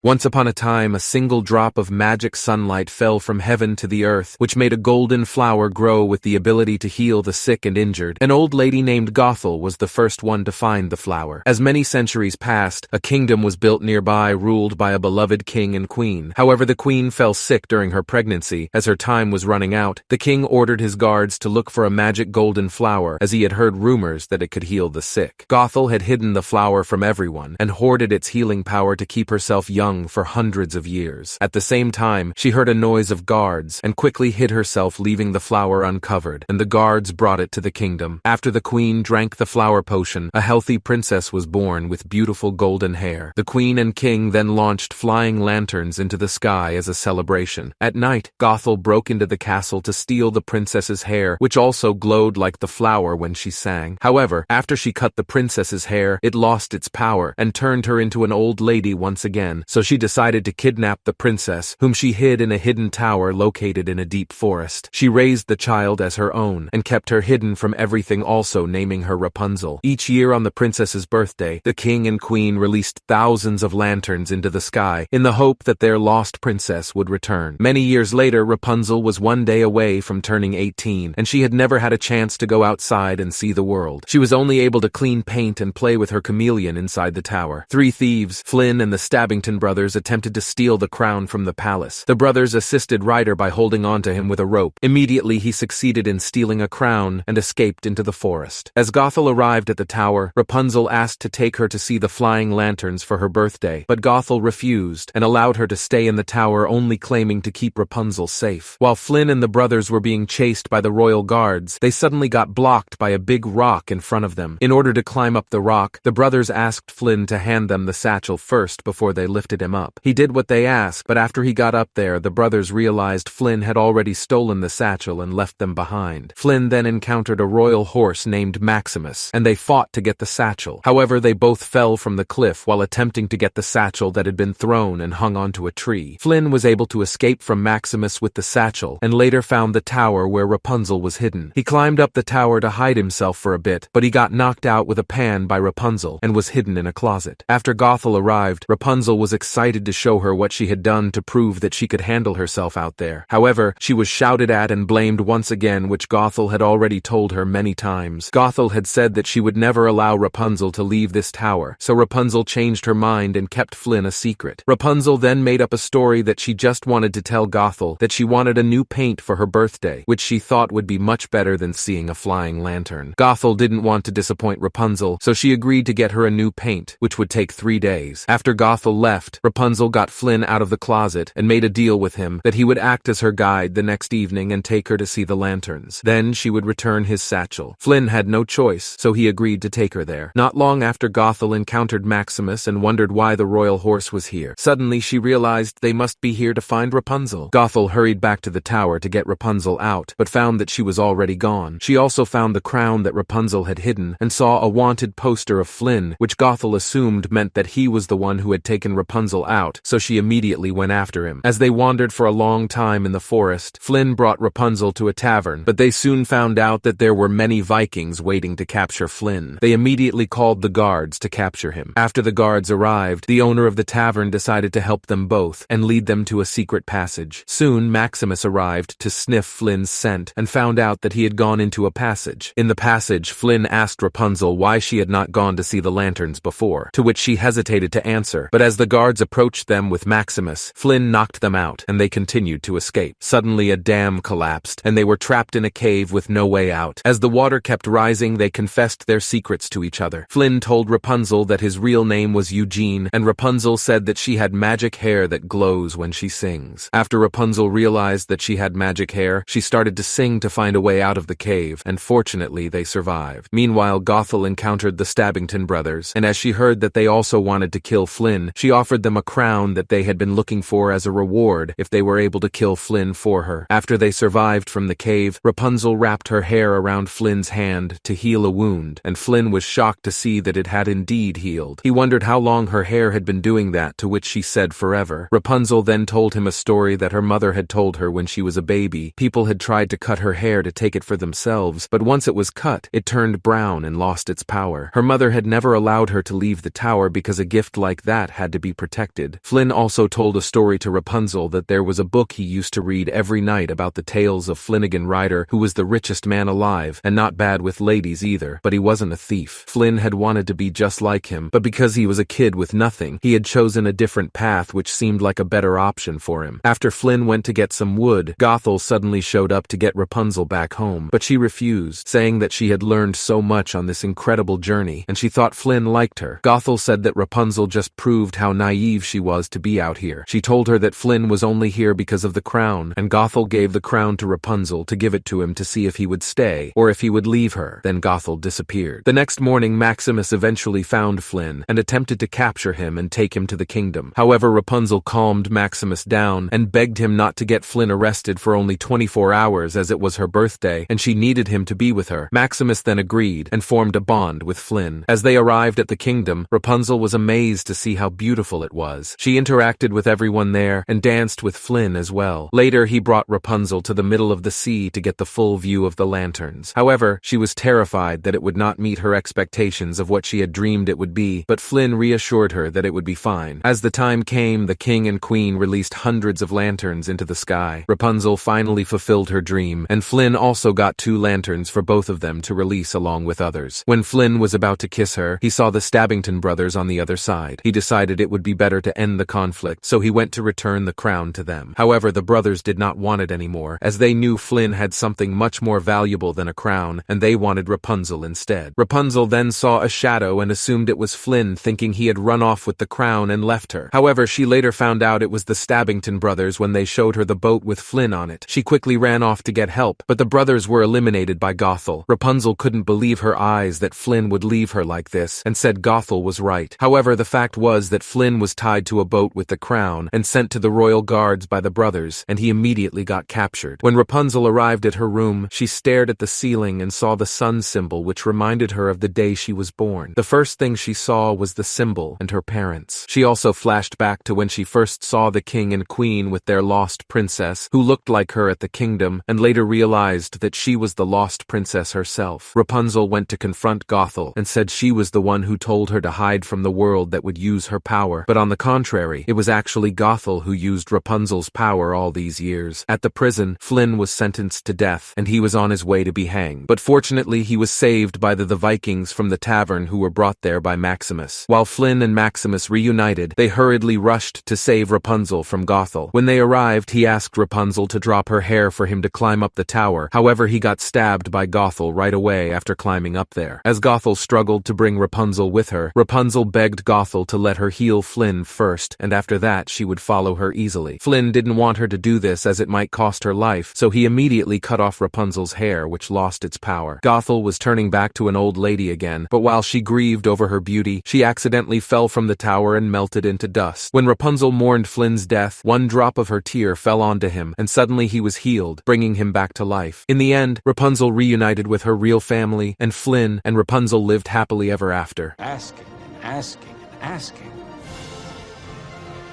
Once upon a time, a single drop of magic sunlight fell from heaven to the earth, which made a golden flower grow with the ability to heal the sick and injured. An old lady named Gothel was the first one to find the flower. As many centuries passed, a kingdom was built nearby ruled by a beloved king and queen. However, the queen fell sick during her pregnancy. As her time was running out, the king ordered his guards to look for a magic golden flower, as he had heard rumors that it could heal the sick. Gothel had hidden the flower from everyone and hoarded its healing power to keep herself young for hundreds of years. At the same time, she heard a noise of guards and quickly hid herself, leaving the flower uncovered, and the guards brought it to the kingdom. After the queen drank the flower potion, a healthy princess was born with beautiful golden hair. The queen and king then launched flying lanterns into the sky as a celebration. At night, Gothel broke into the castle to steal the princess's hair, which also glowed like the flower when she sang. However, after she cut the princess's hair, it lost its power and turned her into an old lady once again, so she decided to kidnap the princess, whom she hid in a hidden tower located in a deep forest. She raised the child as her own and kept her hidden from everything, also naming her Rapunzel. Each year on the princess's birthday, the king and queen released thousands of lanterns into the sky in the hope that their lost princess would return. Many years later, Rapunzel was one day away from turning 18, and she had never had a chance to go outside and see the world. She was only able to clean paint and play with her chameleon inside the tower. Three thieves, Flynn and the Stabbington brothers, attempted to steal the crown from the palace. The brothers assisted Ryder by holding onto him with a rope. Immediately, he succeeded in stealing a crown and escaped into the forest. As Gothel arrived at the tower, Rapunzel asked to take her to see the flying lanterns for her birthday, but Gothel refused and allowed her to stay in the tower, only claiming to keep Rapunzel safe. While Flynn and the brothers were being chased by the royal guards, they suddenly got blocked by a big rock in front of them. In order to climb up the rock, the brothers asked Flynn to hand them the satchel first before they lifted him up. He did what they asked, but after he got up there, the brothers realized Flynn had already stolen the satchel and left them behind. Flynn then encountered a royal horse named Maximus, and they fought to get the satchel. However, they both fell from the cliff while attempting to get the satchel that had been thrown and hung onto a tree. Flynn was able to escape from Maximus with the satchel, and later found the tower where Rapunzel was hidden. He climbed up the tower to hide himself for a bit, but he got knocked out with a pan by Rapunzel and was hidden in a closet. After Gothel arrived, Rapunzel was excited to show her what she had done to prove that she could handle herself out there. However, she was shouted at and blamed once again, which Gothel had already told her many times. Gothel had said that she would never allow Rapunzel to leave this tower, so Rapunzel changed her mind and kept Flynn a secret. Rapunzel then made up a story that she just wanted to tell Gothel that she wanted a new paint for her birthday, which she thought would be much better than seeing a flying lantern. Gothel didn't want to disappoint Rapunzel, so she agreed to get her a new paint, which would take 3 days. After Gothel left, Rapunzel got Flynn out of the closet and made a deal with him that he would act as her guide the next evening and take her to see the lanterns. Then she would return his satchel. Flynn had no choice, so he agreed to take her there. Not long after, Gothel encountered Maximus and wondered why the royal horse was here. Suddenly, she realized they must be here to find Rapunzel. Gothel hurried back to the tower to get Rapunzel out, but found that she was already gone. She also found the crown that Rapunzel had hidden and saw a wanted poster of Flynn, which Gothel assumed meant that he was the one who had taken Rapunzel out, so she immediately went after him. As they wandered for a long time in the forest, Flynn brought Rapunzel to a tavern, but they soon found out that there were many Vikings waiting to capture Flynn. They immediately called the guards to capture him. After the guards arrived, the owner of the tavern decided to help them both and lead them to a secret passage. Soon, Maximus arrived to sniff Flynn's scent and found out that he had gone into a passage. In the passage, Flynn asked Rapunzel why she had not gone to see the lanterns before, to which she hesitated to answer, but as the guards approached them with Maximus, Flynn knocked them out, and they continued to escape. Suddenly, a dam collapsed, and they were trapped in a cave with no way out. As the water kept rising, they confessed their secrets to each other. Flynn told Rapunzel that his real name was Eugene, and Rapunzel said that she had magic hair that glows when she sings. After Rapunzel realized that she had magic hair, she started to sing to find a way out of the cave, and fortunately they survived. Meanwhile, Gothel encountered the Stabbington brothers, and as she heard that they also wanted to kill Flynn, she offered them a crown that they had been looking for as a reward if they were able to kill Flynn for her. After they survived from the cave, Rapunzel wrapped her hair around Flynn's hand to heal a wound, and Flynn was shocked to see that it had indeed healed. He wondered how long her hair had been doing that, to which she said forever. Rapunzel then told him a story that her mother had told her when she was a baby. People had tried to cut her hair to take it for themselves, but once it was cut, it turned brown and lost its power. Her mother had never allowed her to leave the tower because a gift like that had to be protected. protected. Flynn also told a story to Rapunzel that there was a book he used to read every night about the tales of Flanagan Ryder, who was the richest man alive, and not bad with ladies either, but he wasn't a thief. Flynn had wanted to be just like him, but because he was a kid with nothing, he had chosen a different path which seemed like a better option for him. After Flynn went to get some wood, Gothel suddenly showed up to get Rapunzel back home, but she refused, saying that she had learned so much on this incredible journey, and she thought Flynn liked her. Gothel said that Rapunzel just proved how naive she was to be out here. She told her that Flynn was only here because of the crown, and Gothel gave the crown to Rapunzel to give it to him to see if he would stay, or if he would leave her. Then Gothel disappeared. The next morning, Maximus eventually found Flynn, and attempted to capture him and take him to the kingdom. However, Rapunzel calmed Maximus down, and begged him not to get Flynn arrested for only 24 hours as it was her birthday, and she needed him to be with her. Maximus then agreed, and formed a bond with Flynn. As they arrived at the kingdom, Rapunzel was amazed to see how beautiful it was. She interacted with everyone there, and danced with Flynn as well. Later, he brought Rapunzel to the middle of the sea to get the full view of the lanterns. However, she was terrified that it would not meet her expectations of what she had dreamed it would be, but Flynn reassured her that it would be fine. As the time came, the king and queen released hundreds of lanterns into the sky. Rapunzel finally fulfilled her dream, and Flynn also got 2 lanterns for both of them to release along with others. When Flynn was about to kiss her, he saw the Stabbington brothers on the other side. He decided it would be better to end the conflict, so he went to return the crown to them. However, the brothers did not want it anymore, as they knew Flynn had something much more valuable than a crown, and they wanted Rapunzel instead. Rapunzel then saw a shadow and assumed it was Flynn, thinking he had run off with the crown and left her. However, she later found out it was the Stabbington brothers when they showed her the boat with Flynn on it. She quickly ran off to get help, but the brothers were eliminated by Gothel. Rapunzel couldn't believe her eyes that Flynn would leave her like this, and said Gothel was right. However, the fact was that Flynn was tied to a boat with the crown, and sent to the royal guards by the brothers, and he immediately got captured. When Rapunzel arrived at her room, she stared at the ceiling and saw the sun symbol, which reminded her of the day she was born. The first thing she saw was the symbol and her parents. She also flashed back to when she first saw the king and queen with their lost princess, who looked like her at the kingdom, and later realized that she was the lost princess herself. Rapunzel went to confront Gothel, and said she was the one who told her to hide from the world that would use her power, but on the contrary, it was actually Gothel who used Rapunzel's power all these years. At the prison, Flynn was sentenced to death, and he was on his way to be hanged. But fortunately, he was saved by the Vikings from the tavern who were brought there by Maximus. While Flynn and Maximus reunited, they hurriedly rushed to save Rapunzel from Gothel. When they arrived, he asked Rapunzel to drop her hair for him to climb up the tower. However, he got stabbed by Gothel right away after climbing up there. As Gothel struggled to bring Rapunzel with her, Rapunzel begged Gothel to let her heal Flynn first, and after that she would follow her easily. Flynn didn't want her to do this as it might cost her life, so he immediately cut off Rapunzel's hair, which lost its power. Gothel was turning back to an old lady again, but while she grieved over her beauty, she accidentally fell from the tower and melted into dust. When Rapunzel mourned Flynn's death, one drop of her tear fell onto him, and suddenly he was healed, bringing him back to life. In the end, Rapunzel reunited with her real family, and Flynn and Rapunzel lived happily ever after. Asking.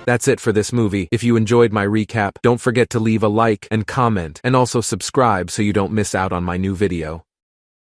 That's it for this movie. If you enjoyed my recap, don't forget to leave a like and comment, and also subscribe so you don't miss out on my new video.